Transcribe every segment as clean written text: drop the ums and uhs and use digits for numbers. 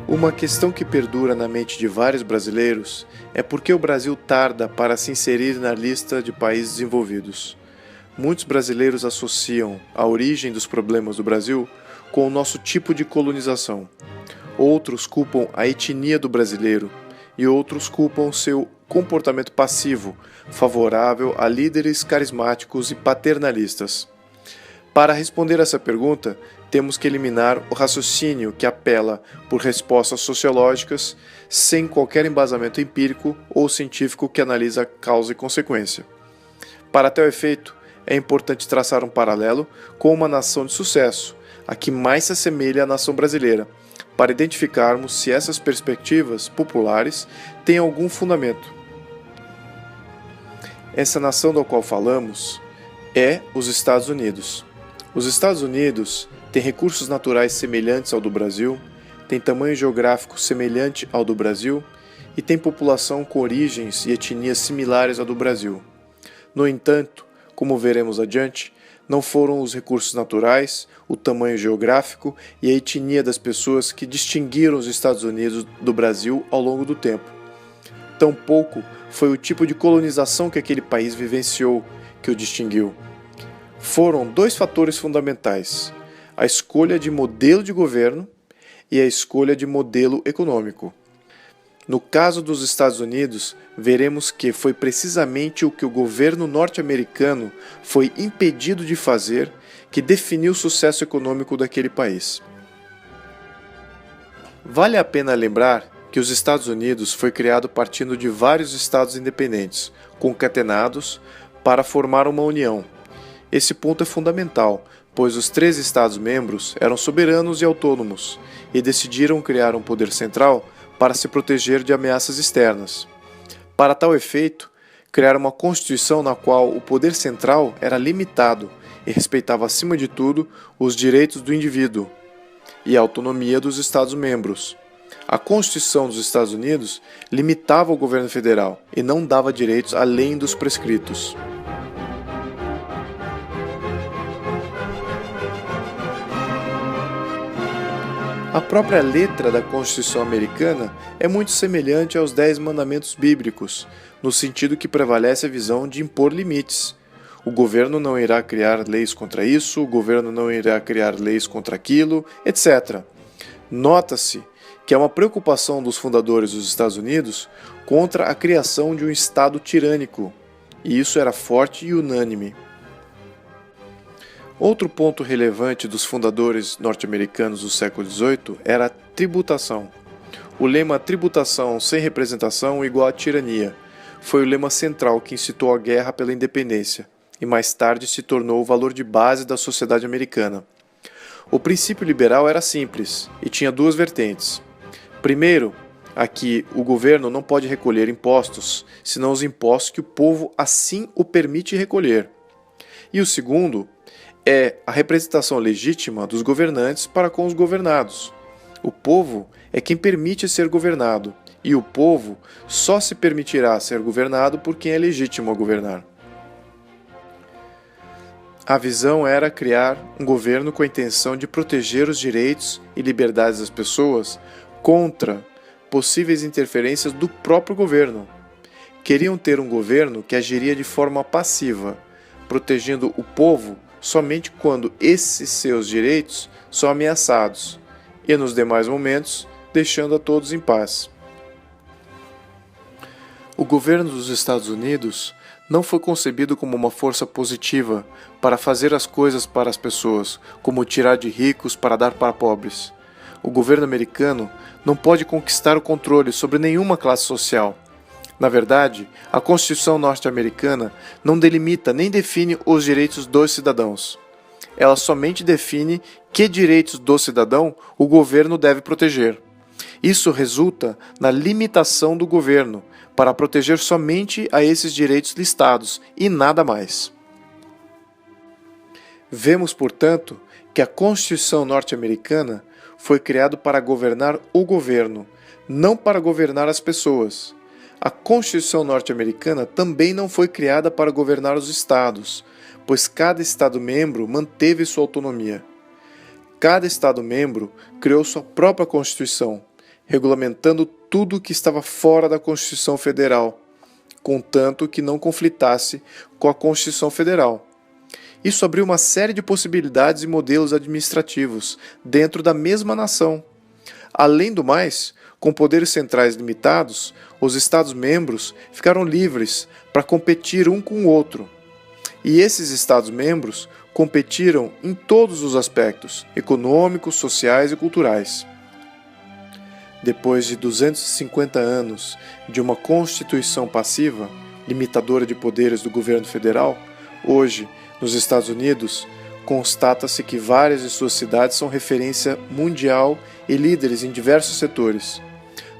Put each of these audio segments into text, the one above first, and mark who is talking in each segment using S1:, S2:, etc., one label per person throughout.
S1: Uma questão que perdura na mente de vários brasileiros é por que o Brasil tarda para se inserir na lista de países desenvolvidos. Muitos brasileiros associam a origem dos problemas do Brasil com o nosso tipo de colonização. Outros culpam a etnia do brasileiro e outros culpam seu comportamento passivo, favorável a líderes carismáticos e paternalistas. Para responder essa pergunta, temos que eliminar o raciocínio que apela por respostas sociológicas sem qualquer embasamento empírico ou científico que analisa causa e consequência. Para tal efeito, é importante traçar um paralelo com uma nação de sucesso, a que mais se assemelha à nação brasileira, para identificarmos se essas perspectivas populares têm algum fundamento. Essa nação da qual falamos é os Estados Unidos. Os Estados Unidos têm recursos naturais semelhantes ao do Brasil, têm tamanho geográfico semelhante ao do Brasil e têm população com origens e etnias similares ao do Brasil. No entanto, como veremos adiante, não foram os recursos naturais, o tamanho geográfico e a etnia das pessoas que distinguiram os Estados Unidos do Brasil ao longo do tempo. Tampouco foi o tipo de colonização que aquele país vivenciou que o distinguiu. Foram dois fatores fundamentais: a escolha de modelo de governo e a escolha de modelo econômico. No caso dos Estados Unidos, veremos que foi precisamente o que o governo norte-americano foi impedido de fazer que definiu o sucesso econômico daquele país. Vale a pena lembrar que os Estados Unidos foi criado partindo de vários estados independentes, concatenados, para formar uma união. Esse ponto é fundamental, pois os 13 Estados-membros eram soberanos e autônomos e decidiram criar um poder central para se proteger de ameaças externas. Para tal efeito, criaram uma Constituição na qual o poder central era limitado e respeitava acima de tudo os direitos do indivíduo e a autonomia dos Estados-membros. A Constituição dos Estados Unidos limitava o governo federal e não dava direitos além dos prescritos. A própria letra da Constituição americana é muito semelhante aos 10 mandamentos bíblicos, no sentido que prevalece a visão de impor limites. O governo não irá criar leis contra isso, o governo não irá criar leis contra aquilo, etc. Nota-se que é uma preocupação dos fundadores dos Estados Unidos contra a criação de um Estado tirânico, e isso era forte e unânime. Outro ponto relevante dos fundadores norte-americanos do século XVIII era a tributação. O lema "tributação sem representação igual a tirania" foi o lema central que incitou a guerra pela independência e mais tarde se tornou o valor de base da sociedade americana. O princípio liberal era simples e tinha duas vertentes. Primeiro, aqui o governo não pode recolher impostos, senão os impostos que o povo assim o permite recolher. E o segundo é a representação legítima dos governantes para com os governados. O povo é quem permite ser governado, e o povo só se permitirá ser governado por quem é legítimo a governar. A visão era criar um governo com a intenção de proteger os direitos e liberdades das pessoas contra possíveis interferências do próprio governo. Queriam ter um governo que agiria de forma passiva, protegendo o povo somente quando esses seus direitos são ameaçados, e nos demais momentos deixando a todos em paz. O governo dos Estados Unidos não foi concebido como uma força positiva para fazer as coisas para as pessoas, como tirar de ricos para dar para pobres. O governo americano não pode conquistar o controle sobre nenhuma classe social. Na verdade, a Constituição norte-americana não delimita nem define os direitos dos cidadãos. Ela somente define que direitos do cidadão o governo deve proteger. Isso resulta na limitação do governo para proteger somente a esses direitos listados e nada mais. Vemos, portanto, que a Constituição norte-americana foi criada para governar o governo, não para governar as pessoas. A Constituição norte-americana também não foi criada para governar os estados, pois cada Estado-membro manteve sua autonomia. Cada Estado-membro criou sua própria Constituição, regulamentando tudo o que estava fora da Constituição Federal, contanto que não conflitasse com a Constituição Federal. Isso abriu uma série de possibilidades e modelos administrativos dentro da mesma nação. Além do mais, com poderes centrais limitados, os Estados-membros ficaram livres para competir um com o outro. E esses Estados-membros competiram em todos os aspectos, econômicos, sociais e culturais. Depois de 250 anos de uma Constituição passiva, limitadora de poderes do governo federal, hoje, nos Estados Unidos, constata-se que várias de suas cidades são referência mundial e líderes em diversos setores.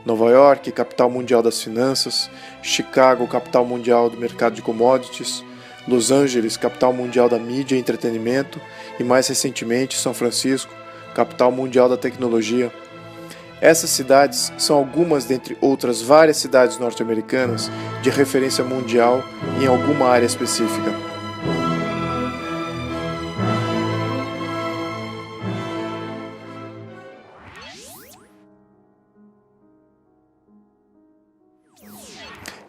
S1: Nova York, capital mundial das finanças; Chicago, capital mundial do mercado de commodities; Los Angeles, capital mundial da mídia e entretenimento; e mais recentemente, São Francisco, capital mundial da tecnologia. Essas cidades são algumas dentre outras várias cidades norte-americanas de referência mundial em alguma área específica.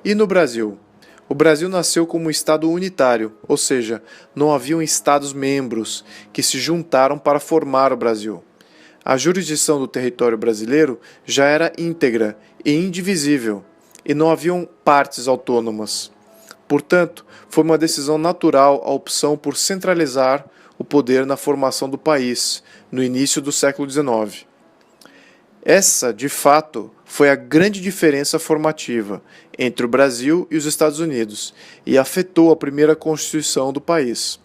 S1: E no Brasil? O Brasil nasceu como um Estado unitário, ou seja, não haviam Estados-membros que se juntaram para formar o Brasil. A jurisdição do território brasileiro já era íntegra e indivisível, e não haviam partes autônomas. Portanto, foi uma decisão natural a opção por centralizar o poder na formação do país, no início do século XIX. Essa, de fato, foi a grande diferença formativa entre o Brasil e os Estados Unidos e afetou a primeira Constituição do país.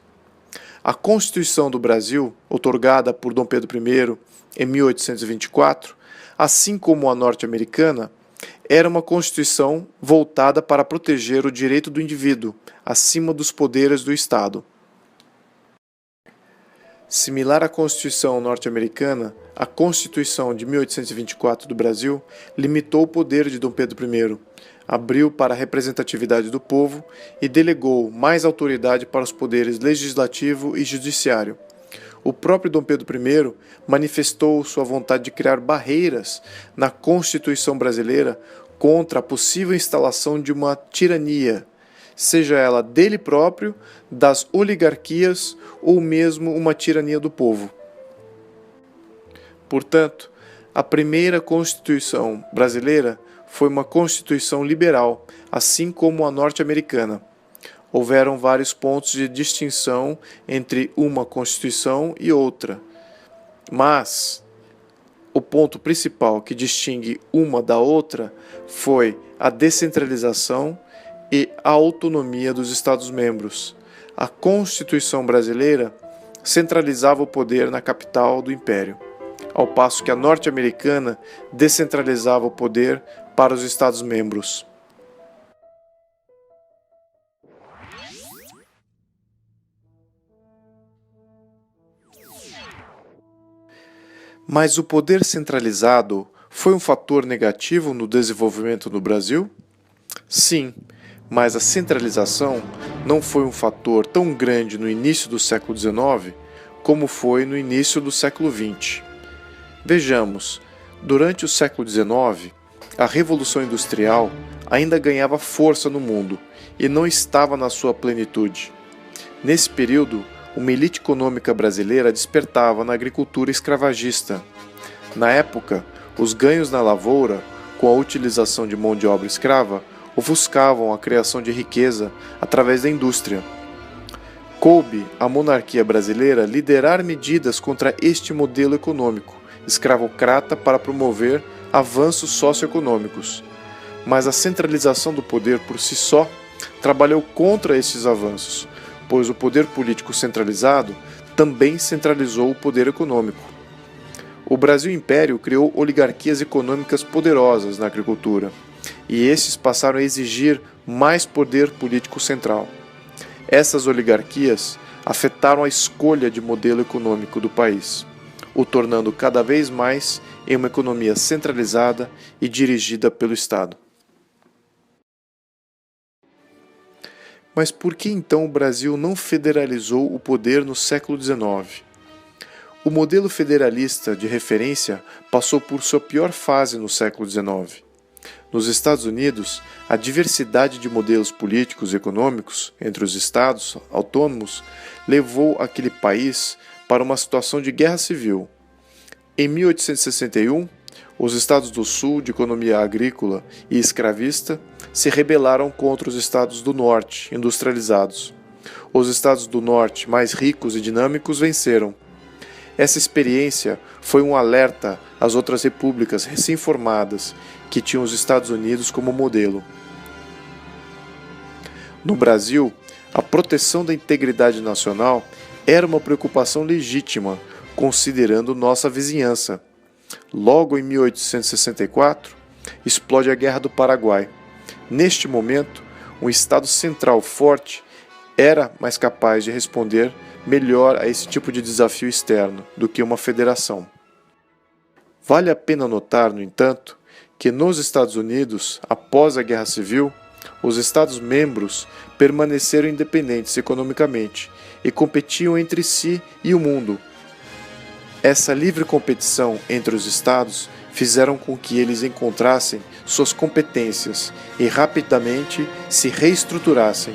S1: A Constituição do Brasil, outorgada por Dom Pedro I em 1824, assim como a norte-americana, era uma Constituição voltada para proteger o direito do indivíduo acima dos poderes do Estado. Similar à Constituição norte-americana, a Constituição de 1824 do Brasil limitou o poder de Dom Pedro I, abriu para a representatividade do povo e delegou mais autoridade para os poderes legislativo e judiciário. O próprio Dom Pedro I manifestou sua vontade de criar barreiras na Constituição brasileira contra a possível instalação de uma tirania, seja ela dele próprio, das oligarquias ou mesmo uma tirania do povo. Portanto, a primeira Constituição brasileira foi uma Constituição liberal, assim como a norte-americana. Houveram vários pontos de distinção entre uma Constituição e outra, mas o ponto principal que distingue uma da outra foi a descentralização e a autonomia dos Estados-membros. A Constituição brasileira centralizava o poder na capital do Império, ao passo que a norte-americana descentralizava o poder para os Estados-membros. Mas o poder centralizado foi um fator negativo no desenvolvimento no Brasil? Sim, mas a centralização não foi um fator tão grande no início do século XIX como foi no início do século XX. Vejamos, durante o século XIX, a Revolução Industrial ainda ganhava força no mundo e não estava na sua plenitude. Nesse período, uma elite econômica brasileira despertava na agricultura escravagista. Na época, os ganhos na lavoura, com a utilização de mão de obra escrava, ofuscavam a criação de riqueza através da indústria. Coube à monarquia brasileira liderar medidas contra este modelo econômico, escravocrata, para promover avanços socioeconômicos. Mas a centralização do poder por si só trabalhou contra esses avanços, pois o poder político centralizado também centralizou o poder econômico. O Brasil Império criou oligarquias econômicas poderosas na agricultura, e esses passaram a exigir mais poder político central. Essas oligarquias afetaram a escolha de modelo econômico do país, o tornando cada vez mais em uma economia centralizada e dirigida pelo Estado. Mas por que então o Brasil não federalizou o poder no século XIX? O modelo federalista de referência passou por sua pior fase no século XIX. Nos Estados Unidos, a diversidade de modelos políticos e econômicos entre os estados autônomos levou aquele país para uma situação de guerra civil. Em 1861, os estados do sul, de economia agrícola e escravista, se rebelaram contra os estados do norte, industrializados. Os estados do norte, mais ricos e dinâmicos, venceram. Essa experiência foi um alerta às outras repúblicas recém-formadas que tinham os Estados Unidos como modelo. No Brasil, a proteção da integridade nacional era uma preocupação legítima, considerando nossa vizinhança. Logo em 1864, explode a Guerra do Paraguai. Neste momento, um Estado central forte era mais capaz de responder melhor a esse tipo de desafio externo do que uma federação. Vale a pena notar, no entanto, que nos Estados Unidos, após a Guerra Civil, os Estados-membros permaneceram independentes economicamente e competiam entre si e o mundo. Essa livre competição entre os Estados fizeram com que eles encontrassem suas competências e rapidamente se reestruturassem.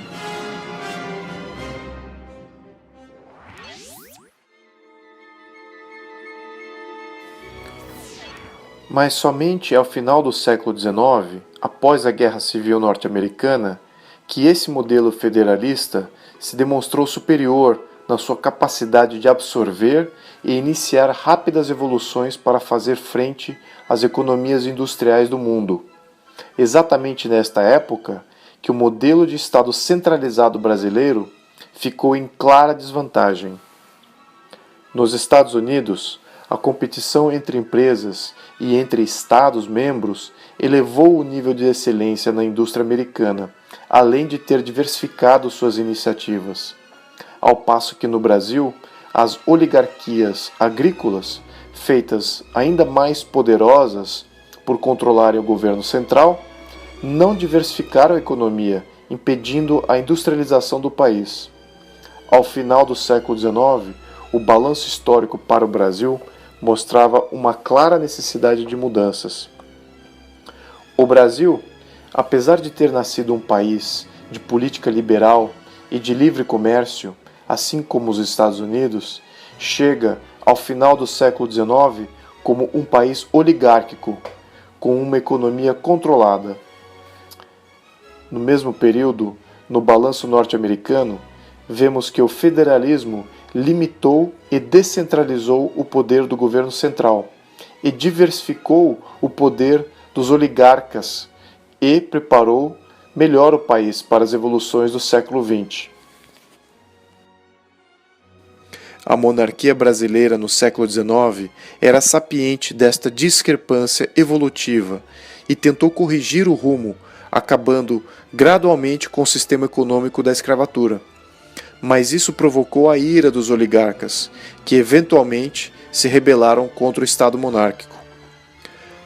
S1: Mas somente ao final do século XIX, após a Guerra Civil Norte-Americana, que esse modelo federalista se demonstrou superior na sua capacidade de absorver e iniciar rápidas evoluções para fazer frente às economias industriais do mundo. Exatamente nesta época que o modelo de Estado centralizado brasileiro ficou em clara desvantagem. Nos Estados Unidos, a competição entre empresas e entre Estados-membros elevou o nível de excelência na indústria americana, além de ter diversificado suas iniciativas. Ao passo que no Brasil, as oligarquias agrícolas, feitas ainda mais poderosas por controlarem o governo central, não diversificaram a economia, impedindo a industrialização do país. Ao final do século XIX, o balanço histórico para o Brasil mostrava uma clara necessidade de mudanças. O Brasil, apesar de ter nascido um país de política liberal e de livre comércio, assim como os Estados Unidos, chega ao final do século XIX como um país oligárquico, com uma economia controlada. No mesmo período, no balanço norte-americano, vemos que o federalismo limitou e descentralizou o poder do governo central e diversificou o poder dos oligarcas e preparou melhor o país para as evoluções do século XX. A monarquia brasileira no século XIX era sapiente desta discrepância evolutiva e tentou corrigir o rumo, acabando gradualmente com o sistema econômico da escravatura. Mas isso provocou a ira dos oligarcas, que eventualmente se rebelaram contra o Estado monárquico.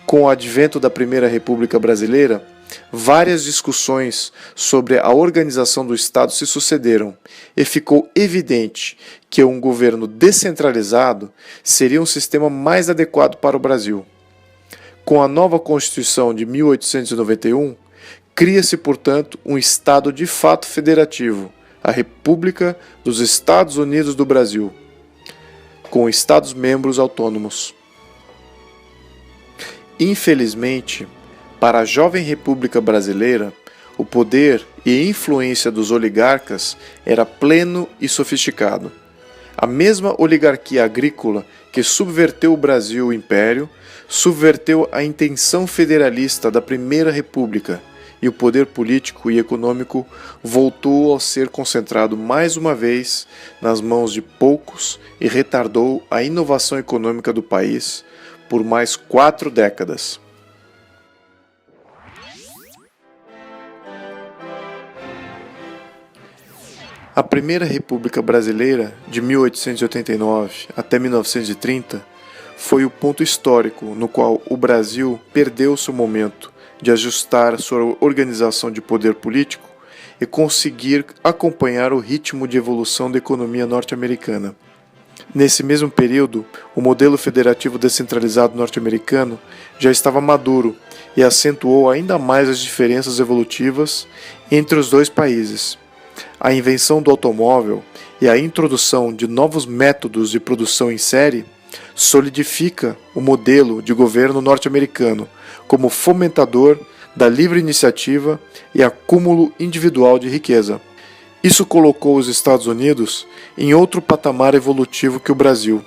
S1: Com o advento da Primeira República Brasileira, várias discussões sobre a organização do Estado se sucederam e ficou evidente que um governo descentralizado seria um sistema mais adequado para o Brasil. Com a nova Constituição de 1891, cria-se, portanto, um Estado de fato federativo, a República dos Estados Unidos do Brasil, com Estados-membros autônomos. Infelizmente, para a jovem República Brasileira, o poder e influência dos oligarcas era pleno e sofisticado. A mesma oligarquia agrícola que subverteu o Brasil Império, subverteu a intenção federalista da Primeira República, e o poder político e econômico voltou a ser concentrado mais uma vez nas mãos de poucos e retardou a inovação econômica do país por mais 4 décadas. A Primeira República Brasileira, de 1889 até 1930, foi o ponto histórico no qual o Brasil perdeu seu momento de ajustar sua organização de poder político e conseguir acompanhar o ritmo de evolução da economia norte-americana. Nesse mesmo período, o modelo federativo descentralizado norte-americano já estava maduro e acentuou ainda mais as diferenças evolutivas entre os dois países. A invenção do automóvel e a introdução de novos métodos de produção em série solidifica o modelo de governo norte-americano como fomentador da livre iniciativa e acúmulo individual de riqueza. Isso colocou os Estados Unidos em outro patamar evolutivo que o Brasil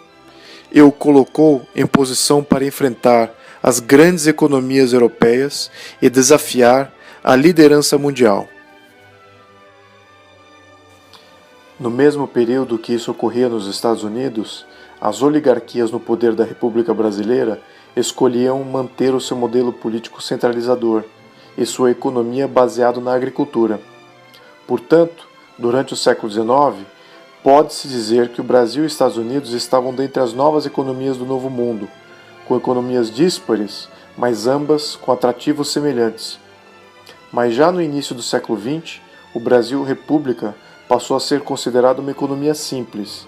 S1: e o colocou em posição para enfrentar as grandes economias europeias e desafiar a liderança mundial. No mesmo período que isso ocorria nos Estados Unidos, as oligarquias no poder da República Brasileira escolhiam manter o seu modelo político centralizador e sua economia baseada na agricultura. Portanto, durante o século XIX, pode-se dizer que o Brasil e os Estados Unidos estavam dentre as novas economias do Novo Mundo, com economias díspares, mas ambas com atrativos semelhantes. Mas já no início do século XX, o Brasil República passou a ser considerado uma economia simples,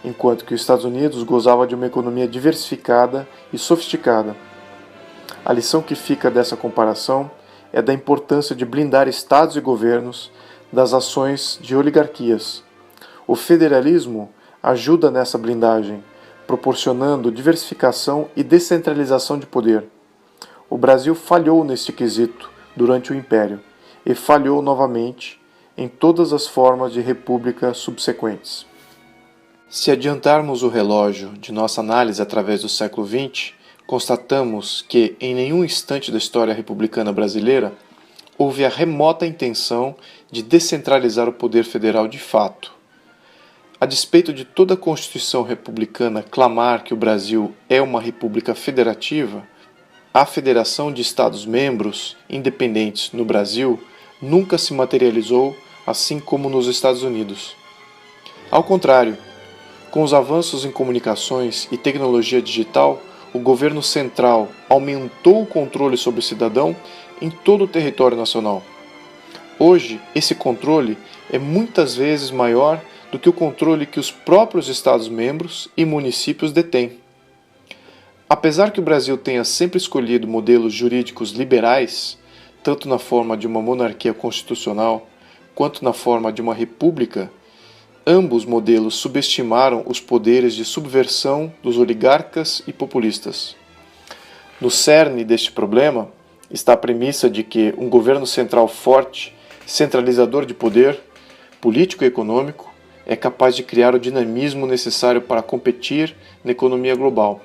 S1: enquanto que os Estados Unidos gozava de uma economia diversificada e sofisticada. A lição que fica dessa comparação é da importância de blindar estados e governos das ações de oligarquias. O federalismo ajuda nessa blindagem, proporcionando diversificação e descentralização de poder. O Brasil falhou neste quesito durante o Império e falhou novamente em todas as formas de república subsequentes. Se adiantarmos o relógio de nossa análise através do século XX, constatamos que em nenhum instante da história republicana brasileira houve a remota intenção de descentralizar o poder federal de fato. A despeito de toda a Constituição republicana clamar que o Brasil é uma república federativa, a federação de Estados-membros independentes no Brasil nunca se materializou assim como nos Estados Unidos. Ao contrário, com os avanços em comunicações e tecnologia digital, o governo central aumentou o controle sobre o cidadão em todo o território nacional. Hoje, esse controle é muitas vezes maior do que o controle que os próprios Estados-membros e municípios detêm. Apesar que o Brasil tenha sempre escolhido modelos jurídicos liberais, tanto na forma de uma monarquia constitucional quanto na forma de uma república, ambos modelos subestimaram os poderes de subversão dos oligarcas e populistas. No cerne deste problema está a premissa de que um governo central forte, centralizador de poder, político e econômico, é capaz de criar o dinamismo necessário para competir na economia global.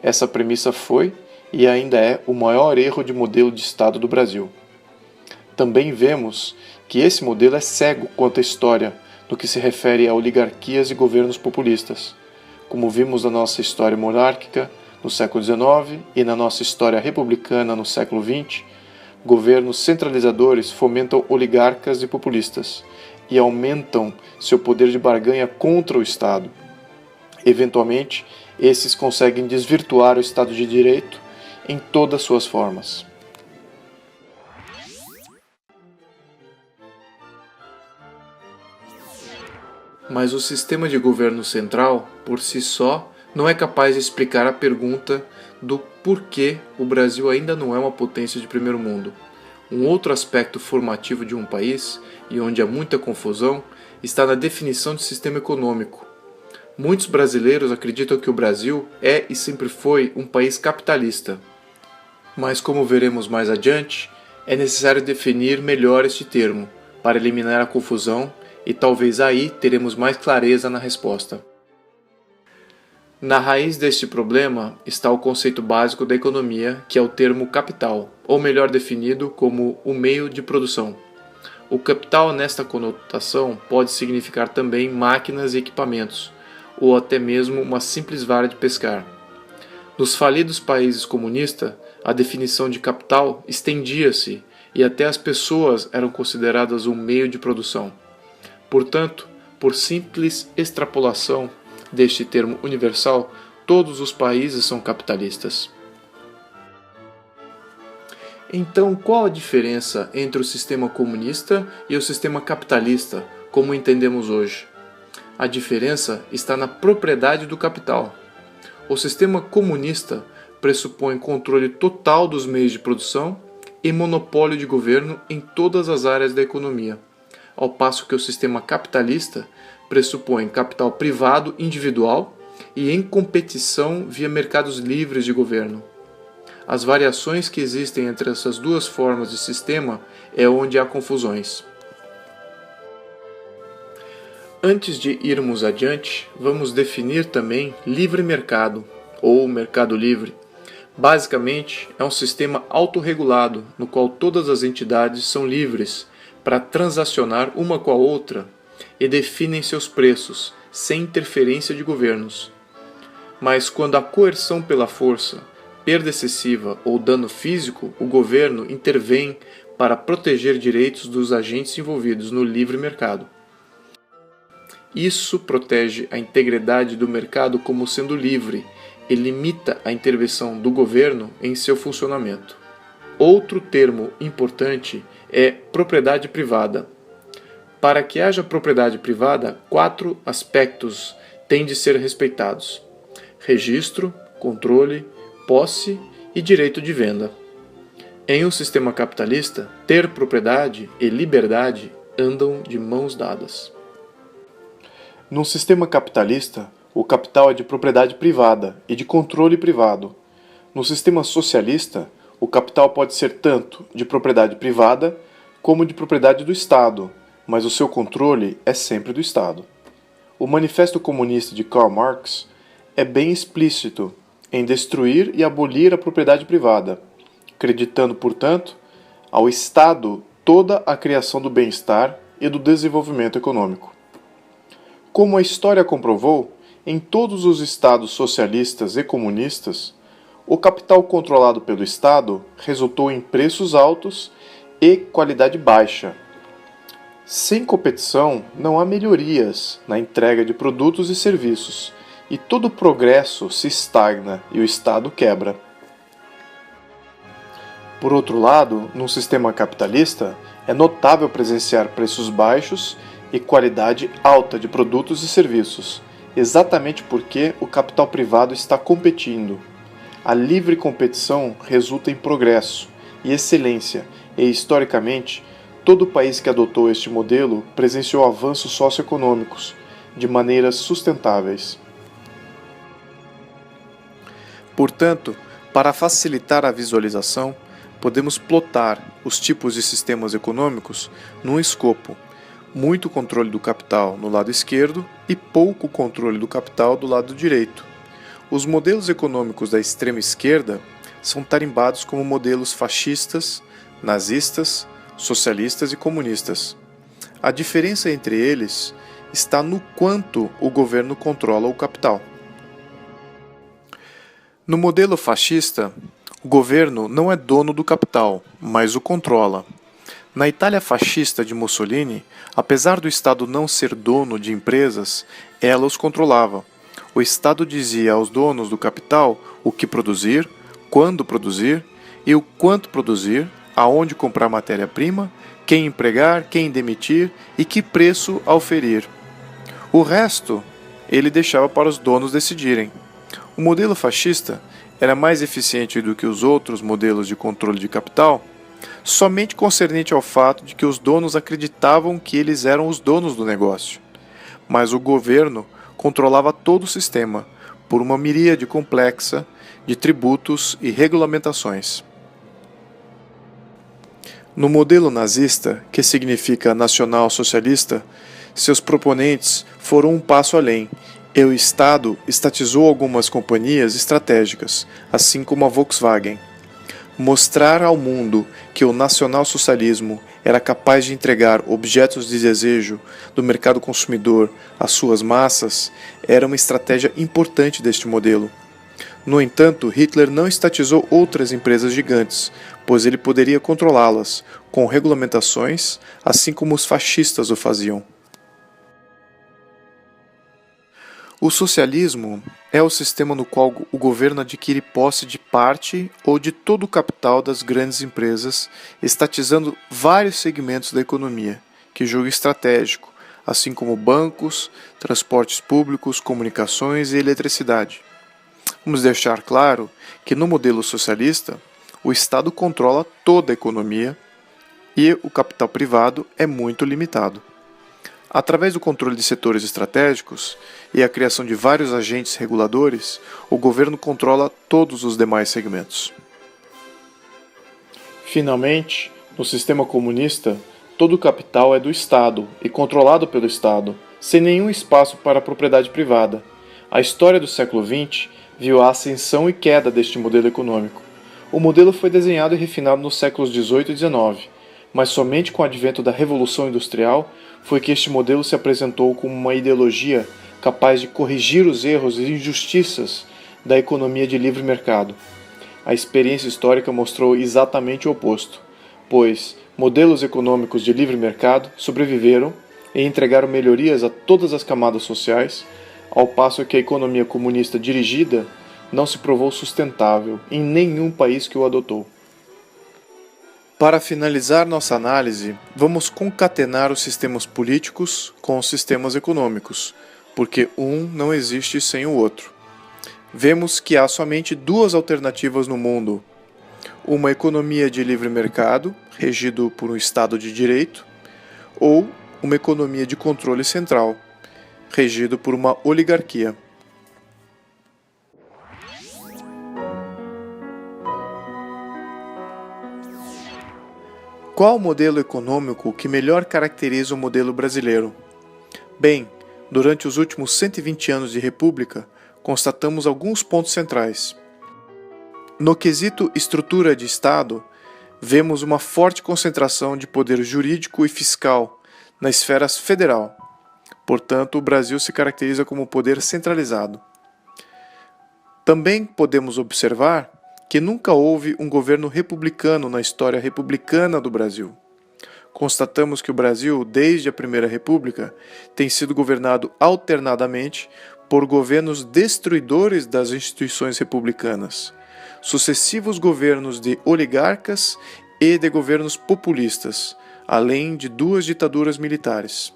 S1: Essa premissa foi e ainda é o maior erro de modelo de Estado do Brasil. Também vemos que esse modelo é cego quanto à história no que se refere a oligarquias e governos populistas, como vimos na nossa história monárquica no século XIX e na nossa história republicana no século XX. Governos centralizadores fomentam oligarcas e populistas e aumentam seu poder de barganha contra o Estado. Eventualmente, esses conseguem desvirtuar o Estado de Direito em todas suas formas. Mas o sistema de governo central, por si só, não é capaz de explicar a pergunta do porquê o Brasil ainda não é uma potência de primeiro mundo. Um outro aspecto formativo de um país, e onde há muita confusão, está na definição de sistema econômico. Muitos brasileiros acreditam que o Brasil é e sempre foi um país capitalista. Mas, como veremos mais adiante, é necessário definir melhor este termo, para eliminar a confusão, e talvez aí teremos mais clareza na resposta. Na raiz deste problema está o conceito básico da economia, que é o termo capital, ou melhor definido como o meio de produção. O capital nesta conotação pode significar também máquinas e equipamentos, ou até mesmo uma simples vara de pescar. Nos falidos países comunistas, a definição de capital estendia-se e até as pessoas eram consideradas um meio de produção. Portanto, por simples extrapolação deste termo universal, todos os países são capitalistas. Então, qual a diferença entre o sistema comunista e o sistema capitalista, como entendemos hoje? A diferença está na propriedade do capital. O sistema comunista pressupõe controle total dos meios de produção e monopólio de governo em todas as áreas da economia, ao passo que o sistema capitalista pressupõe capital privado individual e em competição via mercados livres de governo. As variações que existem entre essas duas formas de sistema é onde há confusões. Antes de irmos adiante, vamos definir também livre mercado, ou mercado livre. Basicamente, é um sistema autorregulado, no qual todas as entidades são livres para transacionar uma com a outra e definem seus preços, sem interferência de governos. Mas quando há coerção pela força, perda excessiva ou dano físico, o governo intervém para proteger direitos dos agentes envolvidos no livre mercado. Isso protege a integridade do mercado como sendo livre e limita a intervenção do governo em seu funcionamento. Outro termo importante é propriedade privada. Para que haja propriedade privada, 4 aspectos têm de ser respeitados: registro, controle, posse e direito de venda. Em um sistema capitalista, ter propriedade e liberdade andam de mãos dadas. Num sistema capitalista, o capital é de propriedade privada e de controle privado. No sistema socialista, o capital pode ser tanto de propriedade privada como de propriedade do Estado, mas o seu controle é sempre do Estado. O Manifesto Comunista de Karl Marx é bem explícito em destruir e abolir a propriedade privada, acreditando, portanto, ao Estado toda a criação do bem-estar e do desenvolvimento econômico. Como a história comprovou, em todos os estados socialistas e comunistas, o capital controlado pelo Estado resultou em preços altos e qualidade baixa. Sem competição, não há melhorias na entrega de produtos e serviços, e todo o progresso se estagna e o Estado quebra. Por outro lado, num sistema capitalista, é notável presenciar preços baixos e qualidade alta de produtos e serviços, exatamente porque o capital privado está competindo. A livre competição resulta em progresso e excelência, e historicamente, todo país que adotou este modelo presenciou avanços socioeconômicos de maneiras sustentáveis. Portanto, para facilitar a visualização, podemos plotar os tipos de sistemas econômicos num escopo: muito controle do capital no lado esquerdo e pouco controle do capital do lado direito. Os modelos econômicos da extrema esquerda são tarimbados como modelos fascistas, nazistas, socialistas e comunistas. A diferença entre eles está no quanto o governo controla o capital. No modelo fascista, o governo não é dono do capital, mas o controla. Na Itália fascista de Mussolini, apesar do Estado não ser dono de empresas, ela os controlava. O Estado dizia aos donos do capital o que produzir, quando produzir e o quanto produzir, aonde comprar matéria-prima, quem empregar, quem demitir e que preço auferir. O resto ele deixava para os donos decidirem. O modelo fascista era mais eficiente do que os outros modelos de controle de capital, somente concernente ao fato de que os donos acreditavam que eles eram os donos do negócio. Mas o governo controlava todo o sistema, por uma miríade complexa de tributos e regulamentações. No modelo nazista, que significa nacional-socialista, seus proponentes foram um passo além, e o Estado estatizou algumas companhias estratégicas, assim como a Volkswagen. Mostrar ao mundo que o nacionalsocialismo era capaz de entregar objetos de desejo do mercado consumidor às suas massas era uma estratégia importante deste modelo. No entanto, Hitler não estatizou outras empresas gigantes, pois ele poderia controlá-las, com regulamentações, assim como os fascistas o faziam. O socialismo é o sistema no qual o governo adquire posse de parte ou de todo o capital das grandes empresas, estatizando vários segmentos da economia, que julga estratégico, assim como bancos, transportes públicos, comunicações e eletricidade. Vamos deixar claro que no modelo socialista, o Estado controla toda a economia e o capital privado é muito limitado. Através do controle de setores estratégicos e a criação de vários agentes reguladores, o governo controla todos os demais segmentos. Finalmente, no sistema comunista, todo o capital é do Estado e controlado pelo Estado, sem nenhum espaço para a propriedade privada. A história do século XX viu a ascensão e queda deste modelo econômico. O modelo foi desenhado e refinado nos séculos XVIII e XIX, mas somente com o advento da Revolução Industrial foi que este modelo se apresentou como uma ideologia capaz de corrigir os erros e injustiças da economia de livre mercado. A experiência histórica mostrou exatamente o oposto, pois modelos econômicos de livre mercado sobreviveram e entregaram melhorias a todas as camadas sociais, ao passo que a economia comunista dirigida não se provou sustentável em nenhum país que o adotou. Para finalizar nossa análise, vamos concatenar os sistemas políticos com os sistemas econômicos, porque um não existe sem o outro. Vemos que há somente duas alternativas no mundo: uma economia de livre mercado, regido por um Estado de direito, ou uma economia de controle central, regido por uma oligarquia. Qual o modelo econômico que melhor caracteriza o modelo brasileiro? Bem, durante os últimos 120 anos de República, constatamos alguns pontos centrais. No quesito estrutura de Estado, vemos uma forte concentração de poder jurídico e fiscal na esfera federal. Portanto, o Brasil se caracteriza como poder centralizado. Também podemos observar que nunca houve um governo republicano na história republicana do Brasil. Constatamos que o Brasil, desde a Primeira República, tem sido governado alternadamente por governos destruidores das instituições republicanas, sucessivos governos de oligarcas e de governos populistas, além de duas ditaduras militares.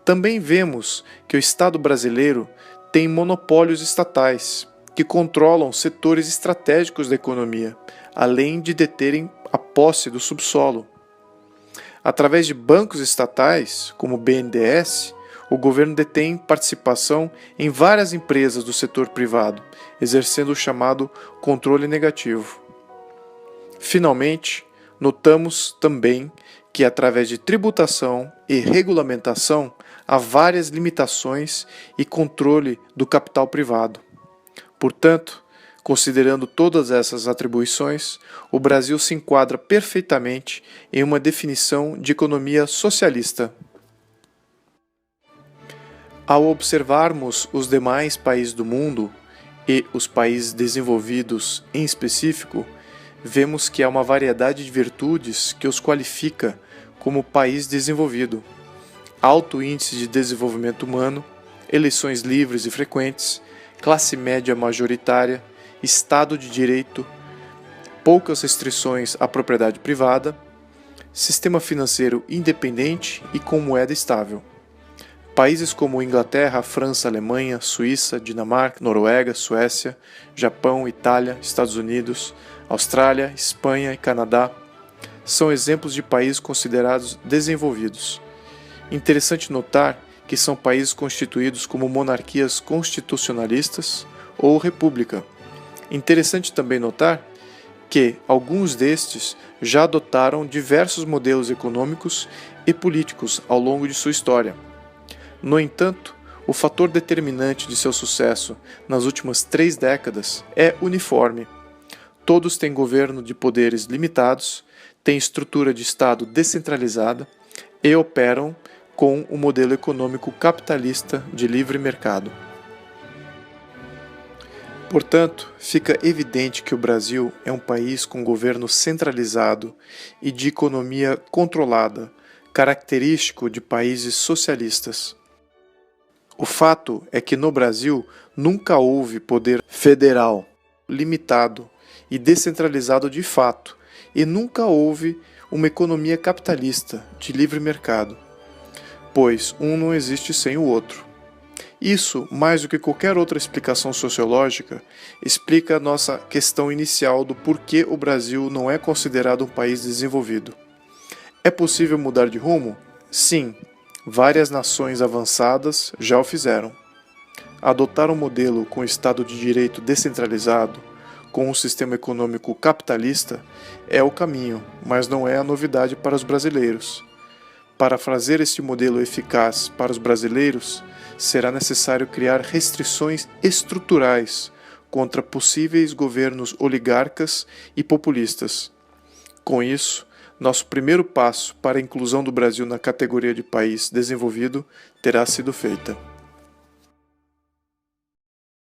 S1: Também vemos que o Estado brasileiro tem monopólios estatais, que controlam setores estratégicos da economia, além de deterem a posse do subsolo. Através de bancos estatais, como o BNDES, o governo detém participação em várias empresas do setor privado, exercendo o chamado controle negativo. Finalmente, notamos também que, através de tributação e regulamentação, há várias limitações e controle do capital privado. Portanto, considerando todas essas atribuições, o Brasil se enquadra perfeitamente em uma definição de economia socialista. Ao observarmos os demais países do mundo, e os países desenvolvidos em específico, vemos que há uma variedade de virtudes que os qualifica como país desenvolvido: alto índice de desenvolvimento humano, eleições livres e frequentes, classe média majoritária, Estado de direito, poucas restrições à propriedade privada, sistema financeiro independente e com moeda estável. Países como Inglaterra, França, Alemanha, Suíça, Dinamarca, Noruega, Suécia, Japão, Itália, Estados Unidos, Austrália, Espanha e Canadá são exemplos de países considerados desenvolvidos. Interessante notar que são países constituídos como monarquias constitucionalistas ou república. Interessante também notar que alguns destes já adotaram diversos modelos econômicos e políticos ao longo de sua história. No entanto, o fator determinante de seu sucesso nas últimas 3 décadas é uniforme. Todos têm governo de poderes limitados, têm estrutura de Estado descentralizada e operam com o modelo econômico capitalista de livre mercado. Portanto, fica evidente que o Brasil é um país com governo centralizado e de economia controlada, característico de países socialistas. O fato é que no Brasil nunca houve poder federal, limitado e descentralizado de fato, e nunca houve uma economia capitalista de livre mercado, pois um não existe sem o outro. Isso, mais do que qualquer outra explicação sociológica, explica a nossa questão inicial do porquê o Brasil não é considerado um país desenvolvido. É possível mudar de rumo? Sim, várias nações avançadas já o fizeram. Adotar um modelo com Estado de Direito descentralizado, com um sistema econômico capitalista, é o caminho, mas não é a novidade para os brasileiros. Para fazer este modelo eficaz para os brasileiros, será necessário criar restrições estruturais contra possíveis governos oligarcas e populistas. Com isso, nosso primeiro passo para a inclusão do Brasil na categoria de país desenvolvido terá sido feita.